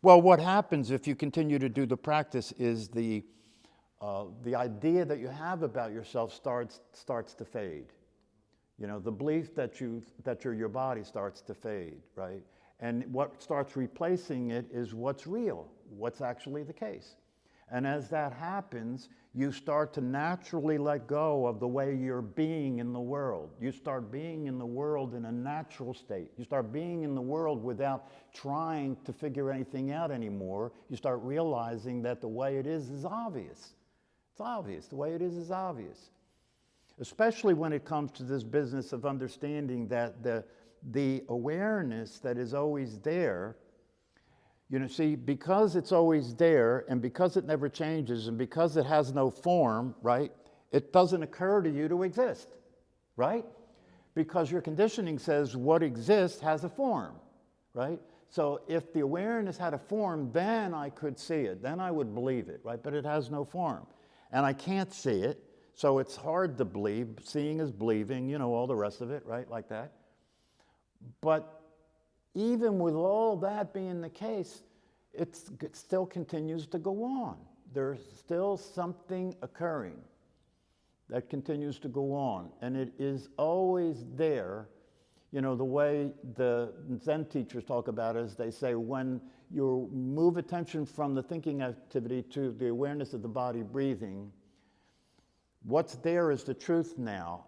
Well, what happens if you continue to do the practice is the idea that you have about yourself starts to fade. You know, the belief that you're your body starts to fade, right? And what starts replacing it is what's real, what's actually the case. And as that happens, you start to naturally let go of the way you're being in the world. You start being in the world in a natural state. You start being in the world without trying to figure anything out anymore. You start realizing that the way it is obvious. It's obvious. The way it is obvious. Especially when it comes to this business of understanding that the awareness that is always there, you know, see, because it's always there and because it never changes and because it has no form, right, it doesn't occur to you to exist, right? Because your conditioning says what exists has a form, right? So if the awareness had a form, then I could see it, then I would believe it, right? But it has no form. And I can't see it, so it's hard to believe. Seeing is believing, you know, all the rest of it, right, like that. But even with all that being the case, it still continues to go on. There's still something occurring that continues to go on, and it is always there. You know, the way the Zen teachers talk about it is they say when you move attention from the thinking activity to the awareness of the body breathing, what's there is the truth now.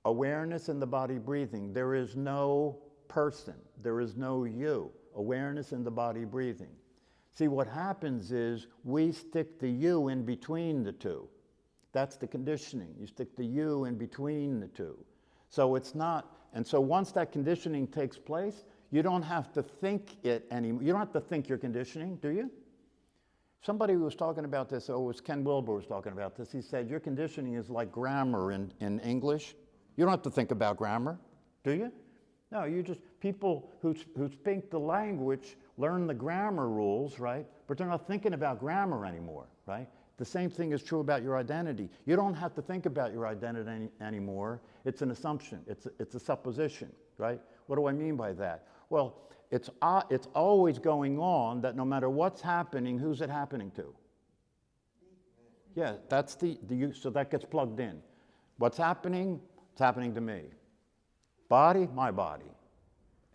Awareness in the body breathing. There is no person. There is no you. Awareness in the body breathing. See, what happens is we stick the you in between the two. That's the conditioning. You stick the you in between the two. So it's not, and so once that conditioning takes place, you don't have to think it anymore. You don't have to think your conditioning, do you? Somebody was talking about this, it was Ken Wilber was talking about this. He said, your conditioning is like grammar in English. You don't have to think about grammar, do you? No, you just, people who speak the language learn the grammar rules, right? But they're not thinking about grammar anymore, right? The same thing is true about your identity. You don't have to think about your identity anymore. It's an assumption. It's a supposition, right? What do I mean by that? Well, it's always going on that no matter what's happening, who's it happening to? Yeah, that's so that gets plugged in. What's happening? It's happening to me. Body, my body.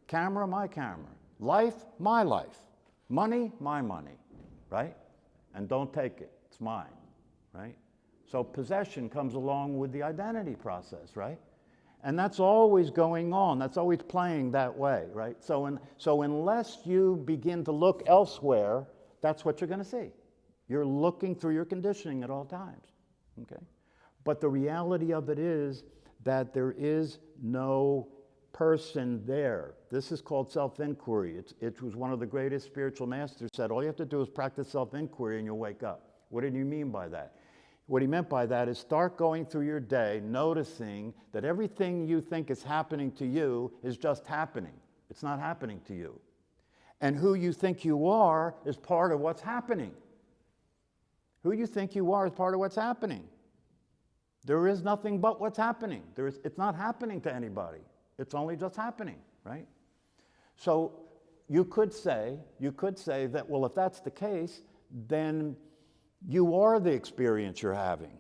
Camera, my camera. Life, my life. Money, my money, right? And don't take it. It's mine, right? So possession comes along with the identity process, right? And that's always going on. That's always playing that way, right? So unless you begin to look elsewhere, that's what you're going to see. You're looking through your conditioning at all times, okay? But the reality of it is that there is no person there. This is called self-inquiry. It was one of the greatest spiritual masters said, all you have to do is practice self-inquiry and you'll wake up. What did he mean by that? What he meant by that is start going through your day noticing that everything you think is happening to you is just happening. It's not happening to you. And who you think you are is part of what's happening. Who you think you are is part of what's happening. There is nothing but what's happening. It's not happening to anybody. It's only just happening, right? So you could say that, well, if that's the case, then you are the experience you're having.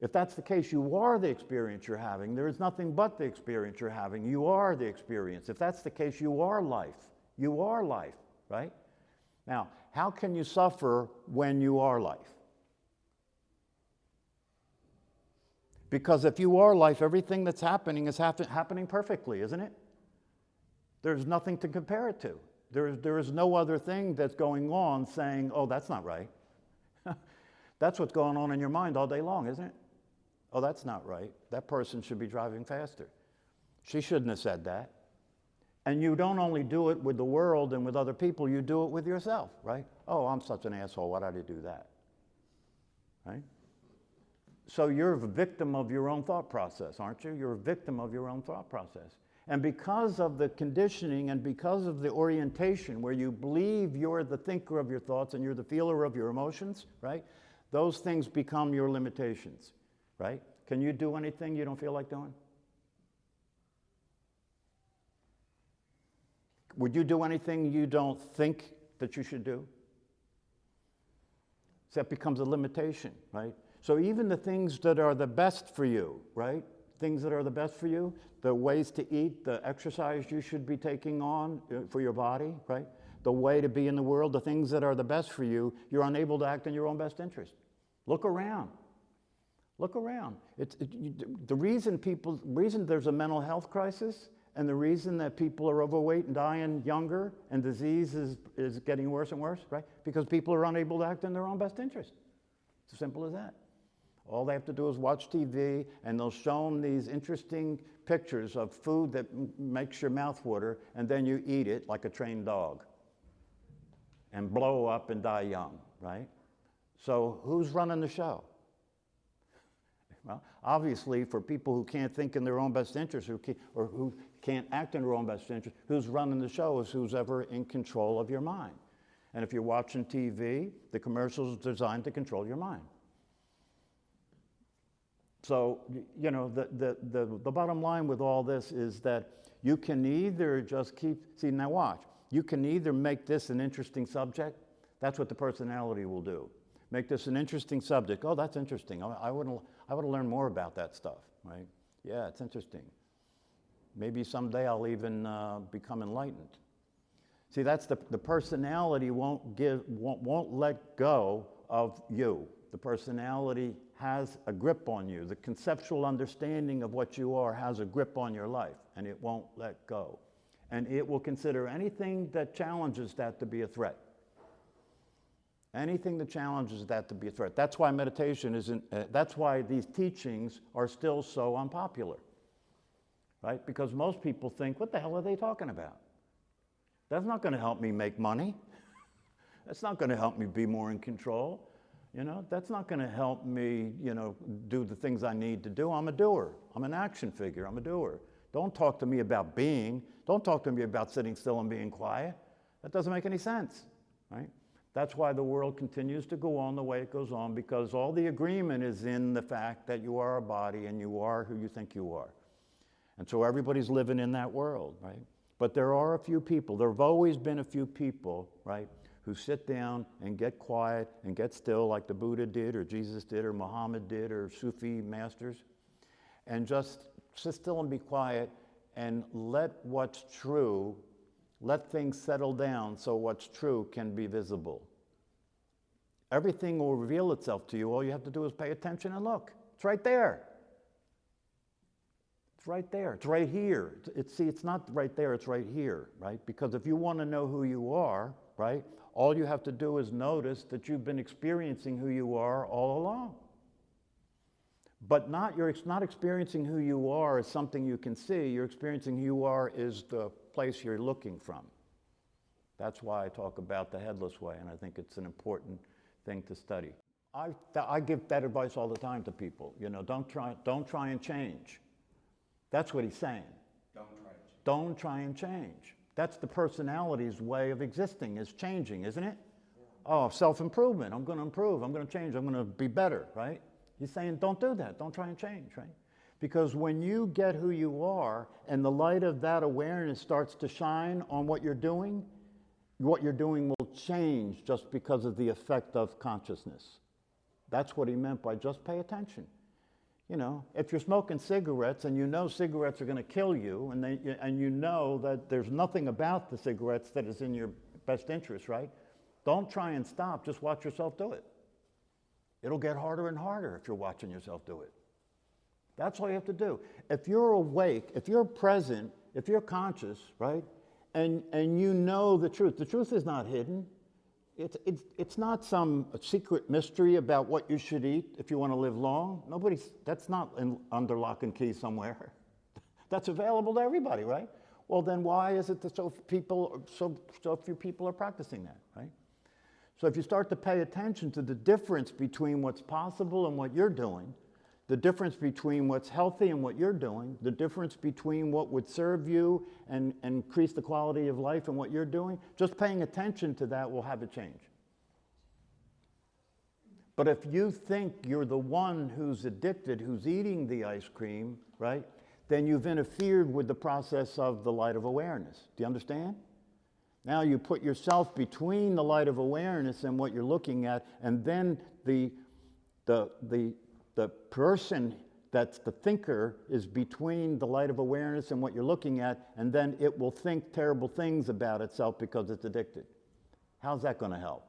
If that's the case, you are the experience you're having. There is nothing but the experience you're having. You are the experience. If that's the case, you are life. You are life, right? Now, how can you suffer when you are life? Because if you are life, everything that's happening is happening perfectly, isn't it? There's nothing to compare it to. There is no other thing that's going on saying, oh, that's not right. That's what's going on in your mind all day long, isn't it? Oh, that's not right. That person should be driving faster. She shouldn't have said that. And you don't only do it with the world and with other people, you do it with yourself, right? Oh, I'm such an asshole. Why did I do that? Right? So you're a victim of your own thought process, aren't you? You're a victim of your own thought process. And because of the conditioning and because of the orientation where you believe you're the thinker of your thoughts and you're the feeler of your emotions, right? Those things become your limitations, right? Can you do anything you don't feel like doing? Would you do anything you don't think that you should do? So that becomes a limitation, right? So even the things that are the best for you, right? Things that are the best for you, the ways to eat, the exercise you should be taking on for your body, right? The way to be in the world, the things that are the best for you, you're unable to act in your own best interest. Look around. Look around. The reason there's a mental health crisis and the reason that people are overweight and dying younger and disease is getting worse and worse, right? Because people are unable to act in their own best interest. It's as simple as that. All they have to do is watch TV, and they'll show them these interesting pictures of food that makes your mouth water, and then you eat it like a trained dog and blow up and die young, right? So who's running the show? Well, obviously, for people who can't think in their own best interest or who can't act in their own best interest, who's running the show is who's ever in control of your mind. And if you're watching TV, the commercials are designed to control your mind. So, you know, the bottom line with all this is that you can either just now watch, you can either make this an interesting subject. That's what the personality will do. Make this an interesting subject. Oh, that's interesting. I want to learn more about that stuff, right? Yeah, it's interesting. Maybe someday I'll even become enlightened. See, that's the personality won't let go of you. The personality has a grip on you. The conceptual understanding of what you are has a grip on your life, and it won't let go. And it will consider anything that challenges that to be a threat. Anything that challenges that to be a threat. That's why meditation that's why these teachings are still so unpopular, right? Because most people think, what the hell are they talking about? That's not going to help me make money. That's not going to help me be more in control. You know, that's not going to help me, you know, do the things I need to do. I'm a doer. I'm an action figure. I'm a doer. Don't talk to me about being. Don't talk to me about sitting still and being quiet. That doesn't make any sense, right? That's why the world continues to go on the way it goes on, because all the agreement is in the fact that you are a body and you are who you think you are. And so everybody's living in that world, right? But there are a few people, there have always been a few people, right, who sit down and get quiet and get still like the Buddha did or Jesus did or Muhammad did or Sufi masters, and just sit still and be quiet and let what's true, let things settle down so what's true can be visible. Everything will reveal itself to you. All you have to do is pay attention and look. It's right there. It's right there. It's right here. It's not right there, it's right here, right? Because if you want to know who you are, right, all you have to do is notice that you've been experiencing who you are all along. But you're not experiencing who you are as something you can see. You're experiencing who you are is the place you're looking from. That's why I talk about the headless way, and I think it's an important thing to study. I give that advice all the time to people. You know, don't try and change. That's what he's saying. Don't try and change. That's the personality's way of existing, is changing, isn't it? Yeah. Oh, self-improvement. I'm going to improve. I'm going to change. I'm going to be better, right? He's saying, don't do that. Don't try and change, right? Because when you get who you are and the light of that awareness starts to shine on what you're doing will change just because of the effect of consciousness. That's what he meant by just pay attention. You know, if you're smoking cigarettes and you know cigarettes are going to kill you, and you know that there's nothing about the cigarettes that is in your best interest, right? Don't try and stop. Just watch yourself do it. It'll get harder and harder if you're watching yourself do it. That's all you have to do. If you're awake, if you're present, if you're conscious, right, and you know the truth is not hidden. It's not some secret mystery about what you should eat if you want to live long. That's not under lock and key somewhere. That's available to everybody, right? Well, then why is it that so few people are practicing that, right? So if you start to pay attention to the difference between what's possible and what you're doing, the difference between what's healthy and what you're doing, the difference between what would serve you and increase the quality of life and what you're doing, just paying attention to that will have it change. But if you think you're the one who's addicted, who's eating the ice cream, right, then you've interfered with the process of the light of awareness. Do you understand? Now you put yourself between the light of awareness and what you're looking at, and then the person that's the thinker is between the light of awareness and what you're looking at, and then it will think terrible things about itself because it's addicted. How's that going to help?